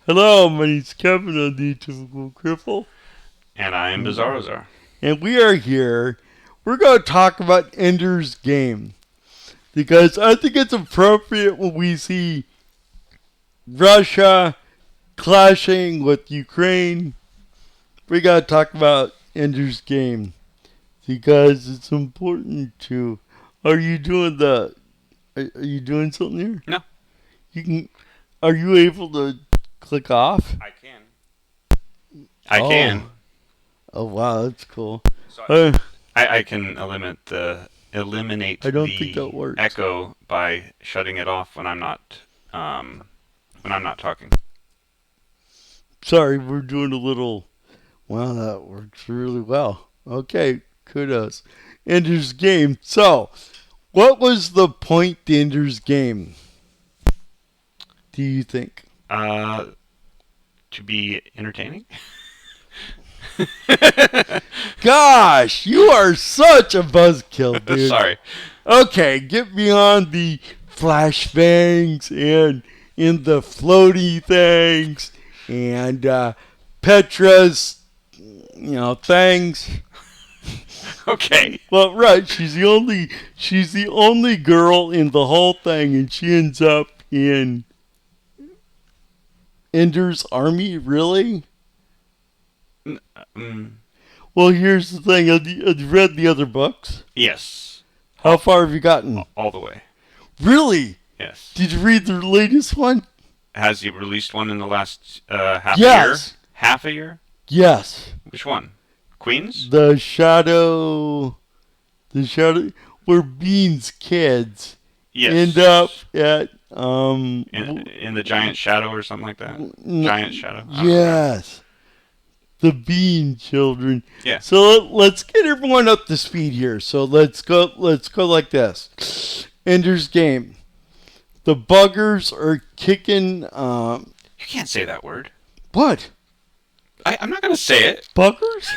Hello, my name's Kevin on the Atypical Cripple. And I am Bizarrozar. And we are here. We're going to talk about Ender's Game. Because I think it's appropriate when we see Russia clashing with Ukraine. We got to talk about Ender's Game. Because it's important to... Are you doing something here? No. Are you able to click off? I can. Oh wow, that's cool. So I can eliminate the think that works. echo by shutting it off when I'm not talking. Sorry, we're doing a little... Wow, that works really well. Okay, kudos. Ender's Game. So, what was the point to Ender's Game? Do you think? To be entertaining? Gosh, you are such a buzzkill, dude. Sorry. Okay, get beyond the flashbangs and in the floaty things and Petra's, things. Okay. Well, right, she's the only girl in the whole thing, and she ends up in Ender's army, really? Well, here's the thing. Have you read the other books? Yes. How far have you gotten? All the way. Really? Yes. Did you read the latest one? Has he released one in the last half Yes. a year? Half a year? Yes. Which one? Queens? The Shadow... Where Bean's kids end up at... in the Giant Shadow or something like that? Giant Shadow? Yes. The Bean children. Yeah. So let's get everyone up to speed here. So let's go like this. Ender's Game. The buggers are kicking... You can't say that word. What? I'm not going to say it. Buggers?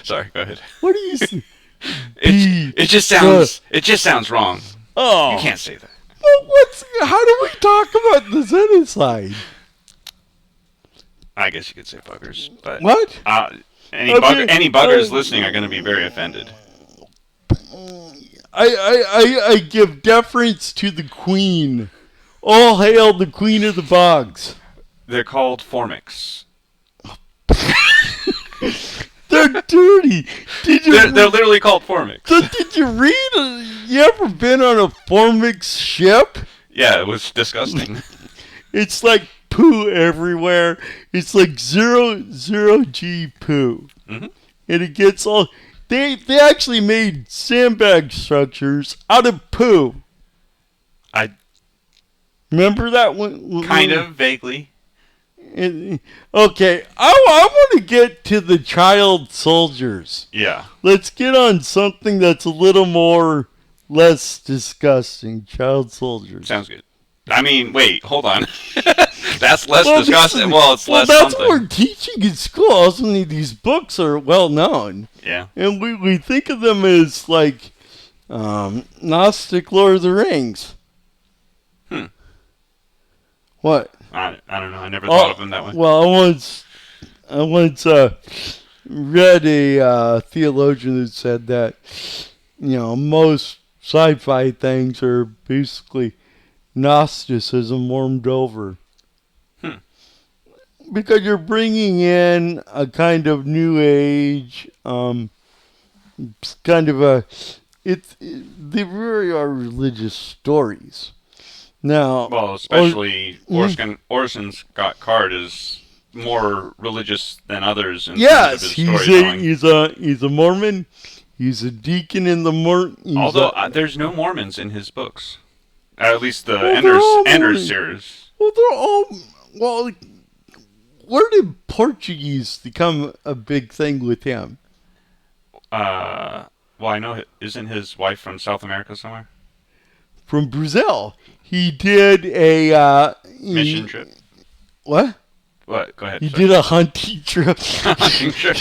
Sorry, go ahead. What do you say? It just sounds wrong. Oh. You can't say that. Well, how do we talk about the genocide? I guess you could say buggers, but What? Any buggers listening are going to be very offended. I give deference to the queen. All hail the queen of the bogs. They're called formics. They're dirty. They're literally called formics. Did you read? You ever been on a formix ship? Yeah, it was disgusting. It's like poo everywhere. It's like zero G poo. Mm-hmm. And it gets all... They actually made sandbag structures out of poo. I remember that one? Kind of, vaguely. Okay, I want to get to the child soldiers. Yeah. Let's get on something that's a little more less disgusting. Child soldiers. Sounds good. I mean, wait, hold on. That's less disgusting. Well, it's less that's something. what we're teaching in school. Also, these books are well known. Yeah. And we think of them as like Gnostic Lord of the Rings. What? I don't know. I never thought of them that way. Well, I once read a theologian that said that most sci-fi things are basically Gnosticism warmed over. Because you're bringing in a kind of new age, kind of they really are religious stories. Now, well, especially Orson Scott Card is more religious than others. In terms of his he's a Mormon. He's a deacon in the Mormon. Although there's no Mormons in his books, at least the Ender's series. Well, they're all where did Portuguese become a big thing with him? Well, I know, isn't his wife from South America somewhere? From Brazil. He did a mission trip. What? What? Go ahead. He did a hunting trip. Hunting trip.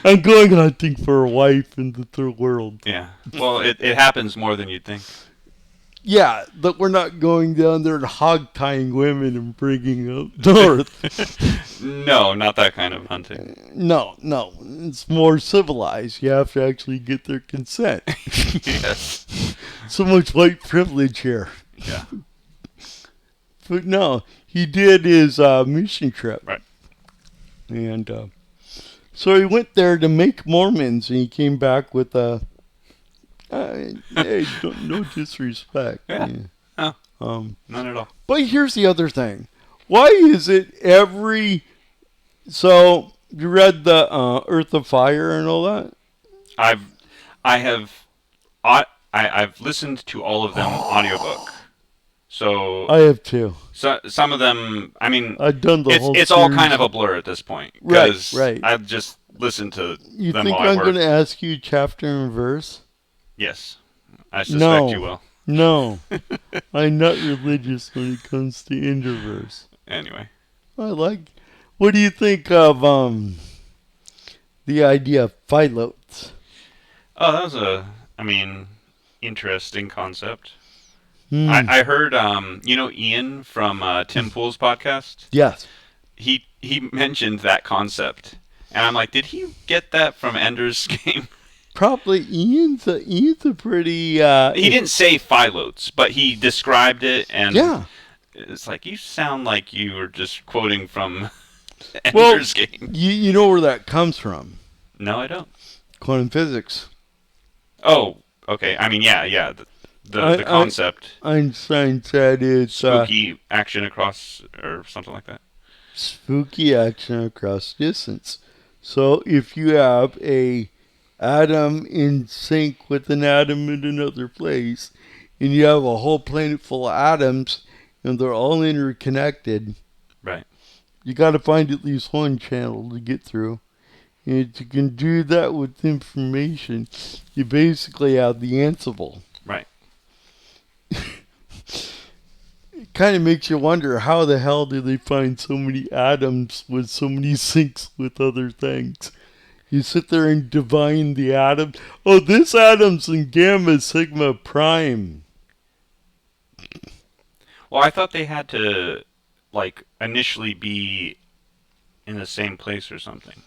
I'm going hunting for a wife in the third world. Yeah. Well, it happens more than you'd think. Yeah, that we're not going down there and hog-tying women and bringing up north. No, not that kind of hunting. No, it's more civilized. You have to actually get their consent. Yes. So much white privilege here. Yeah. But no, he did his mission trip. Right. And so he went there to make Mormons, and he came back with a... hey, no disrespect. Yeah. Yeah. None at all. But here's the other thing. Why is it every... So, you read the Earth of Fire and all that? I've listened to all of them audiobook. So I have too. So some of them, I mean, I've done the whole it's all series. kind of a blur at this point. Right. I've just listened to You them think while I I'm work. going to ask you chapter and verse? Yes. I suspect you will. No. I'm not religious when it comes to interverse. Anyway. What do you think of the idea of phyllotes? Oh, that was interesting concept. Hmm. I heard, Ian from Tim Pool's podcast? Yes. He mentioned that concept. And I'm like, did he get that from Ender's Game? Probably. Ian's a pretty... He didn't say phyllotes, but he described it, and yeah. It's like, you sound like you were just quoting from Ender's Game. You know where that comes from? No, I don't. Quantum physics. Oh, okay. I mean, yeah. The concept. Einstein said it's... spooky action across, or something like that. Spooky action across distance. So if you have a atom in sync with an atom in another place, and you have a whole planet full of atoms, and they're all interconnected, right? You got to find at least one channel to get through. And if you can do that with information, you basically have the Ansible. Right. It kind of makes you wonder, how the hell do they find so many atoms with so many syncs with other things? You sit there and divine the atom. Oh, this atom's in gamma sigma prime. Well, I thought they had to, initially be in the same place or something.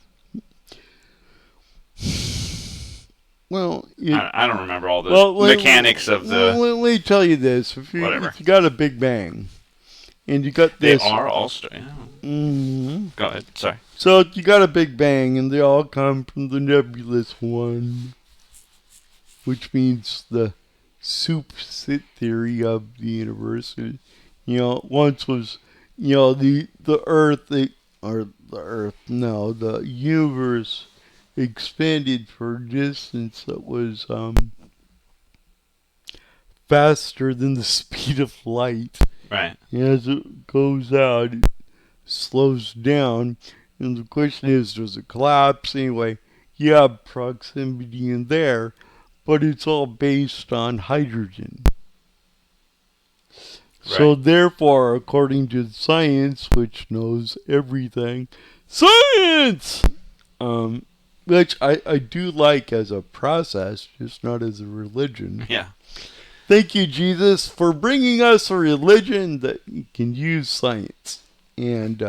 Well, I don't remember all the mechanics of the... Let me tell you this. If you got a Big Bang, and you got this... They are all... Yeah. Mm-hmm. Go ahead. Sorry. So you got a Big Bang, and they all come from the nebulous one, which means the soup-sit theory of the universe. Once was, the universe expanded for a distance that was faster than the speed of light. Right. And as it goes out, it slows down. And the question is, does it collapse? Anyway, you have proximity in there, but it's all based on hydrogen. Right. So therefore, according to science, which knows everything, science! Which I do like as a process, just not as a religion. Yeah. Thank you, Jesus, for bringing us a religion that can use science. And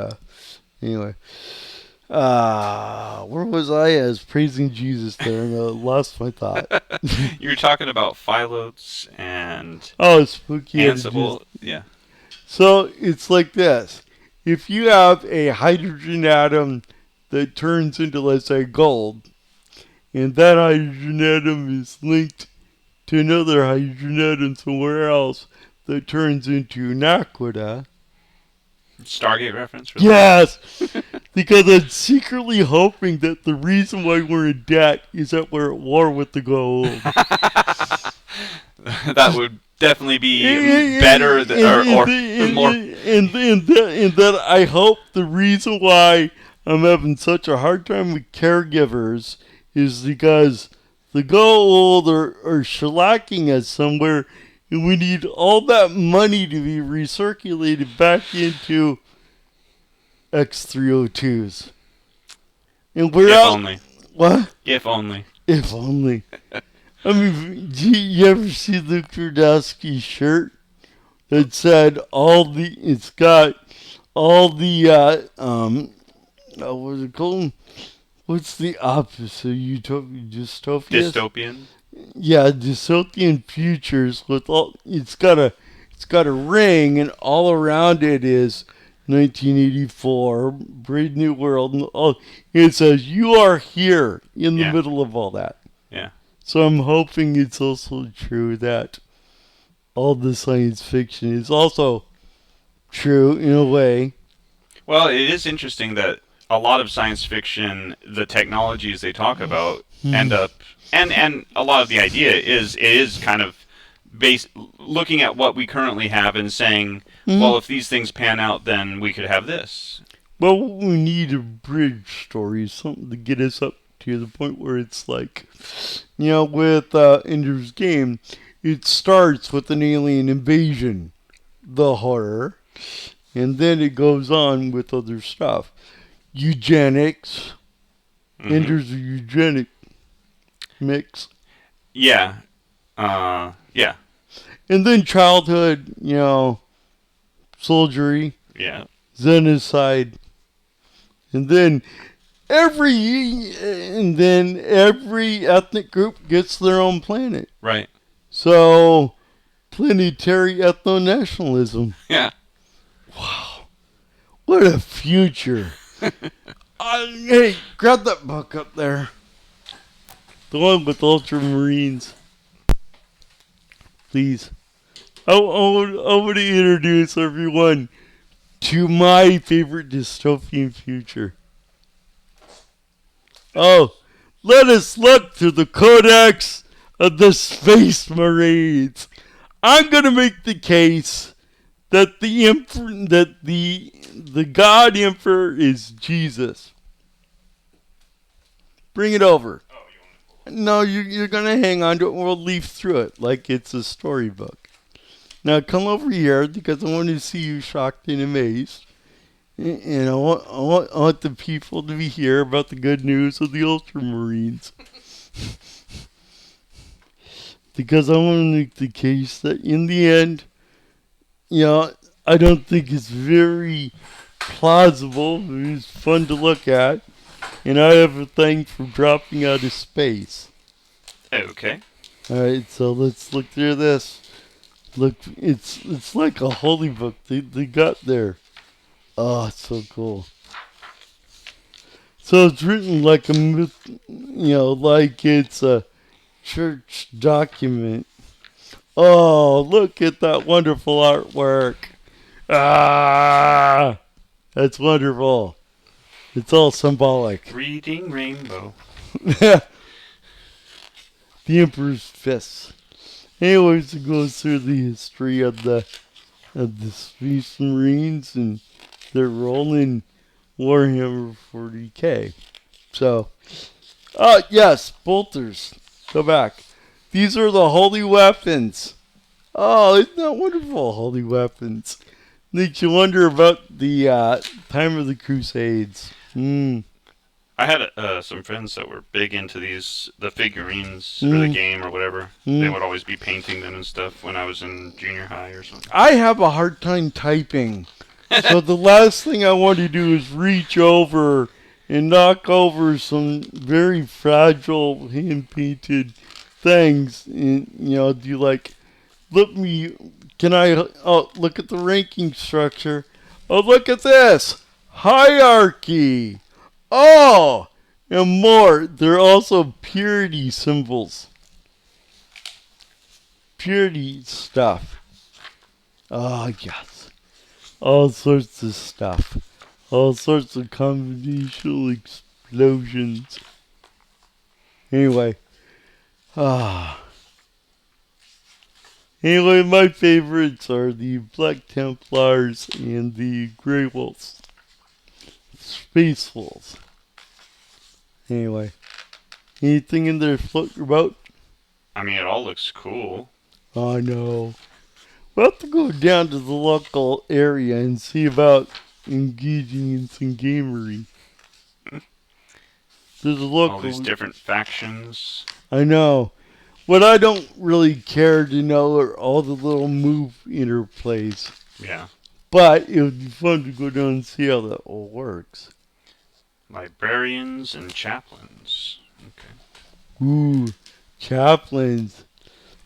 anyway, where was I as praising Jesus there? And I lost my thought. You were talking about phyllotes and spooky Ansible. Yeah. So it's like this: if you have a hydrogen atom that turns into, let's say, gold, and that hydrogen atom is linked to another hydrogen atom somewhere else that turns into naquita. Stargate reference? Really? Yes! Because I'm secretly hoping that the reason why we're in debt is that we're at war with the gold. That would definitely be better or more. And that I hope the reason why I'm having such a hard time with caregivers is because the gold are shellacking us somewhere, and we need all that money to be recirculated back into X302s. And we're If out. Only. What? If only. If only. I mean, you ever see Luke Rudowski's shirt that said it's got all the, what's it called? What's the opposite of dystopias? Dystopian. Yeah, dystopian futures with all, it's got a ring and all around it is 1984, Brave New World, and all, it says you are here in the Yeah. middle of all that. Yeah. So I'm hoping it's also true that all the science fiction is also true in a way. Well, it is interesting that a lot of science fiction, the technologies they talk about, end up, and a lot of the idea is kind of based looking at what we currently have and saying, well, if these things pan out, then we could have this. Well, what we need a bridge story, something to get us up to the point where it's like, with Ender's Game, it starts with an alien invasion, the horror, and then it goes on with other stuff. Eugenics. Ender's a eugenic mix. Yeah. Yeah. And then childhood, soldiery, Yeah. genocide. And then every ethnic group gets their own planet. Right. So, planetary ethno-nationalism. Yeah. Wow. What a future. Hey, grab that book up there. The one with Ultramarines. Please. I want to introduce everyone to my favorite dystopian future. Oh, let us look through the codex of the Space Marines. I'm going to make the case that the God Emperor is Jesus. Bring it over. No, you're going to hang on to it and we'll leaf through it like it's a storybook. Now come over here because I want to see you shocked and amazed. And I want the people to be here about the good news of the Ultramarines. Because I want to make the case that in the end, I don't think it's very plausible. It's fun to look at. And I have a thing for dropping out of space. Okay. Alright, so let's look through this. Look, it's like a holy book they got there. Oh, it's so cool. So it's written like a myth, like it's a church document. Oh, look at that wonderful artwork. Ah, that's wonderful. It's all symbolic. Reading Rainbow. The Emperor's Fists. Anyways, it goes through the history of the Space Marines and their role in Warhammer 40K. So, yes, bolters. Go back. These are the holy weapons. Oh, isn't that wonderful? Holy weapons. Makes you wonder about the time of the Crusades. I had some friends that were big into the figurines or the game or whatever. They would always be painting them and stuff when I was in junior high or something. I have a hard time typing. So the last thing I want to do is reach over and knock over some very fragile hand-painted things. And, do like, look at the ranking structure. Oh, look at this. Hierarchy. Oh, and more. They're also purity symbols. Purity stuff. Oh, yes. All sorts of stuff. All sorts of combinational explosions. Anyway. Anyway, my favorites are the Black Templars and the Grey Wolves. Space Wolves. Anyway. Anything in there float your boat? I mean, it all looks cool. Oh, no. We'll have to go down to the local area and see about engaging in some gamery. There's a local... All these different factions. I know. What I don't really care to know are all the little move interplays. Yeah. But it would be fun to go down and see how that all works. Librarians and Chaplains. Okay. Ooh, Chaplains.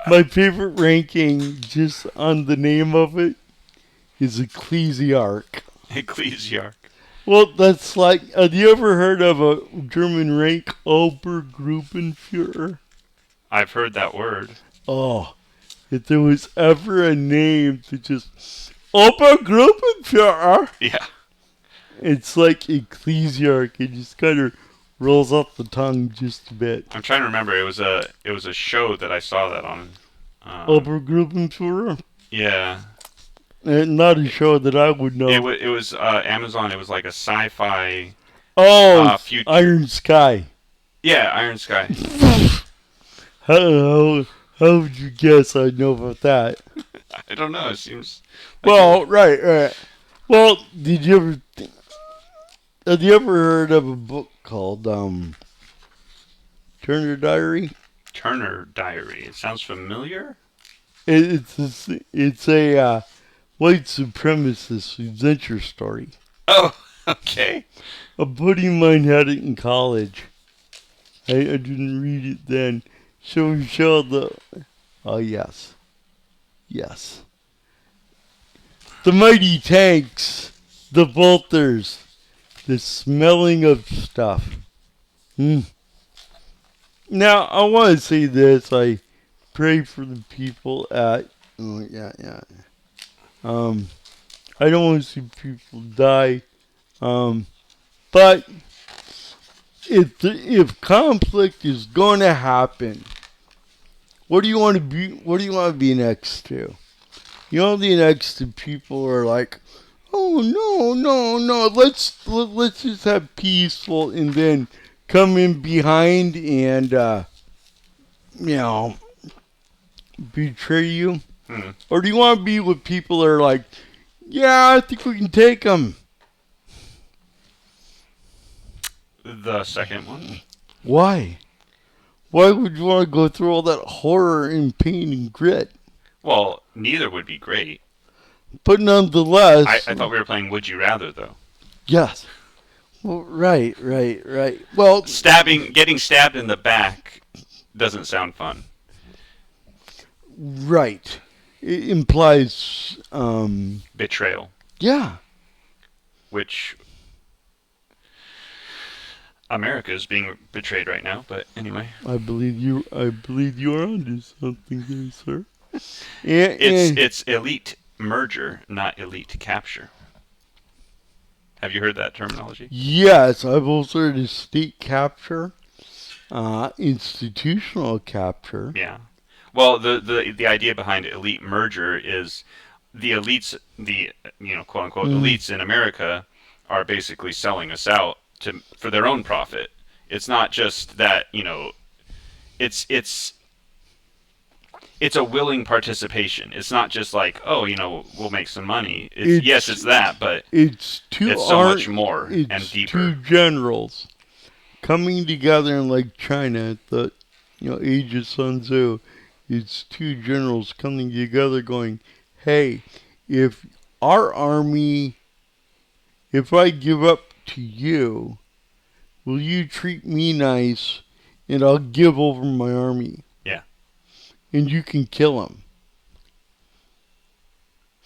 My favorite ranking, just on the name of it, is Ecclesiarch. Ecclesiarch. Well, that's like, have you ever heard of a German rank, Obergruppenführer? I've heard that word. Oh, if there was ever a name to just, Obergruppenführer, Yeah. it's like Ecclesiarch. It just kind of rolls off the tongue just a bit. I'm trying to remember. It was a show that I saw that on. Obergruppenführer? Yeah. Not a show that I would know. It was Amazon. It was like a sci-fi. Future. Iron Sky. Yeah, Iron Sky. How would you guess I'd know about that? I don't know. It seems. Well, right. Well, have you ever heard of a book called Turner Diary? Turner Diary. It sounds familiar. It's a white supremacist adventure story. Oh, okay. A buddy of mine had it in college. I didn't read it then. So we showed the. Oh, yes. Yes. The mighty tanks, the bolters, the smelling of stuff. Now, I want to say this. I pray for the people at. Oh, yeah. I don't want to see people die. But if conflict is going to happen, what do you want to be? What do you want to be next to? You want to be next to people who are like, oh no, let's just have peaceful, and then come in behind and betray you? Or do you want to be with people that are like, yeah, I think we can take them? The second one. Why? Why would you want to go through all that horror and pain and grit? Well, neither would be great. But nonetheless... I thought we were playing Would You Rather, though. Yes. Well, right. Well... Getting stabbed in the back doesn't sound fun. Right. It implies... betrayal. Yeah. Which... America is being betrayed right now, but anyway. I believe you are onto something there, sir. It's elite merger, not elite capture. Have you heard that terminology? Yes, I've also heard of state capture, institutional capture. Yeah. Well, the idea behind elite merger is the elites, quote unquote elites in America are basically selling us out for their own profit. It's not just that, it's a willing participation. It's not just like, we'll make some money. It's that, but it's so much more and deeper. Two generals coming together in like China at the age of Sun Tzu. It's two generals coming together going, hey, if I give up to you, will you treat me nice and I'll give over my army? Yeah. And you can kill him.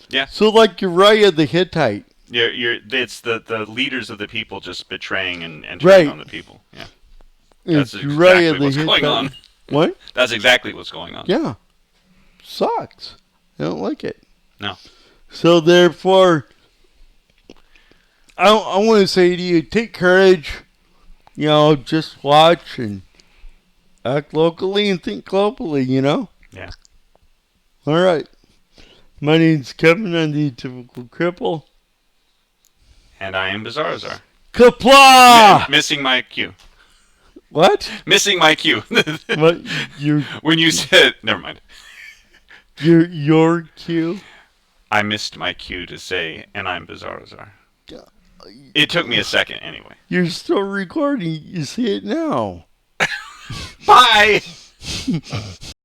Yeah. So like Uriah the Hittite. It's the leaders of the people just betraying and turning on the people. Yeah. That's exactly what's going on. What? That's exactly what's going on. Yeah. Sucks. I don't like it. No. So therefore, I want to say to you, take courage. Just watch and act locally and think globally, Yeah. All right. My name's Kevin. I'm the Typical Cripple. And I am Bizarrazar. Kapla! Missing my cue. What? Missing my cue. What? When you said... Never mind. Your cue? I missed my cue to say, and I'm Bizarrazar. It took me a second anyway. You're still recording. You see it now. Bye!